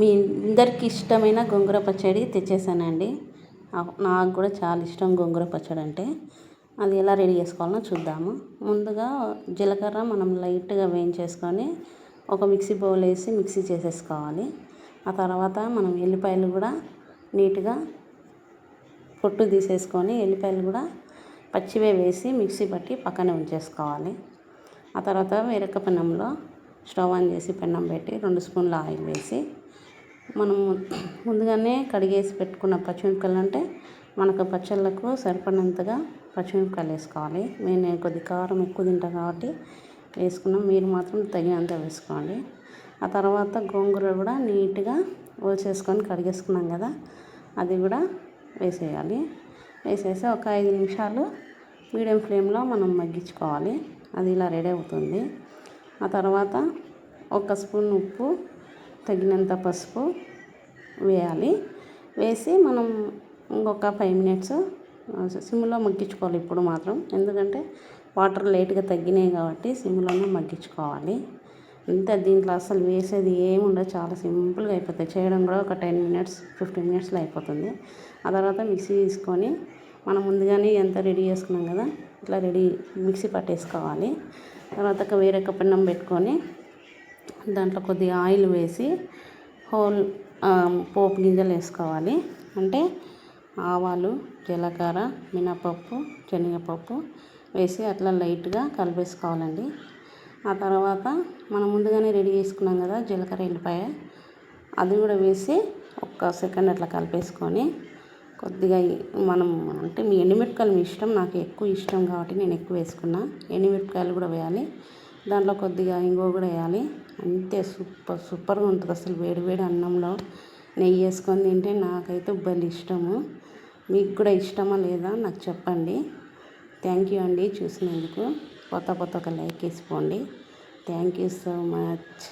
మీ అందరికి ఇష్టమైన గోంగూర పచ్చడి తెచ్చేసానండి. నాకు కూడా చాలా ఇష్టం గోంగూర పచ్చడి అంటే. అది ఎలా రెడీ చేసుకోవాలో చూద్దాము. ముందుగా జీలకర్ర మనం లైట్గా వేయించేసుకొని ఒక మిక్సీ బౌల్ వేసి మిక్సీ చేసేసుకోవాలి. ఆ తర్వాత మనం ఎల్లిపాయలు కూడా నీట్గా పొట్టు తీసేసుకొని ఎల్లిపాయలు కూడా పచ్చివే వేసి మిక్సీ పట్టి పక్కన ఉంచేసుకోవాలి. ఆ తర్వాత వేరొక పెనంలో స్టవ్ ఆన్ చేసి పెనం పెట్టి 2 స్పూన్ల ఆయిల్ వేసి మనం ముందుగానే కడిగేసి పెట్టుకున్న పచ్చిమిరపకాయలు అంటే మనకు పచ్చళ్ళకు సరిపడినంతగా పచ్చిమిరపకాయలు వేసుకోవాలి. నేను కొద్ది కారం ఎక్కువ తింటాను కాబట్టి వేసుకున్నాం. మీరు మాత్రం తగినంత వేసుకోండి. ఆ తర్వాత గోంగూర కూడా నీట్గా ఒలిచేసుకొని కడిగేసుకున్నాం కదా, అది కూడా వేసేయాలి. వేసేసి ఒక 5 నిమిషాలు మీడియం ఫ్లేమ్లో మనం మగ్గించుకోవాలి. అది ఇలా రెడీ అవుతుంది. ఆ తర్వాత 1 స్పూన్ ఉప్పు, తగినంత పసుపు వేయాలి. వేసి మనం ఇంకొక 5 మినిట్స్ సిమ్లో మగ్గించుకోవాలి. ఇప్పుడు మాత్రం ఎందుకంటే వాటర్ లేట్గా తగ్గినాయి కాబట్టి సిమ్లోనే మగ్గించుకోవాలి. అంతే, దీంట్లో అసలు వేసేది ఏమి ఉండదు, చాలా సింపుల్గా అయిపోతాయి. చేయడం కూడా ఒక 10 మినిట్స్ 15 మినిట్స్లో అయిపోతుంది. ఆ తర్వాత మిక్సీ తీసుకొని మనం ముందుగానే ఎంత రెడీ చేసుకున్నాం కదా, ఇట్లా మిక్సీ పట్టేసుకోవాలి. తర్వాత వేరొక పెనం పెట్టుకొని దాంట్లో కొద్దిగా ఆయిల్ వేసి పోపు గింజలు వేసుకోవాలి. అంటే ఆవాలు, జీలకర్ర, మినపప్పు, శనగపప్పు వేసి అట్లా లైట్గా కలిపేసుకోవాలండి. ఆ తర్వాత మనం ముందుగానే రెడీ చేసుకున్నాం కదా జీలకర్ర, ఎల్లిపాయ, అది కూడా వేసి 1 సెకండ్ అట్లా కలిపేసుకొని కొద్దిగా మనం అంటే మీ ఎండుమిరపకాయలు మీ ఇష్టం, నాకు ఎక్కువ ఇష్టం కాబట్టి నేను ఎక్కువ వేసుకున్నా. ఎండుమిరపకాయలు కూడా వేయాలి. దాంట్లో కొద్దిగా ఇంగువ కూడా వేయాలి. అంతే, సూపర్గా ఉంటుంది అసలు. వేడి వేడి అన్నంలో నెయ్యి వేసుకొని తింటే నాకైతే భలే ఇష్టము. మీకు కూడా ఇష్టమా లేదా నాకు చెప్పండి. థ్యాంక్ యూ అండి చూసినందుకు. కొత్త ఒక లైక్ వేసుకోండి. Thank you so much.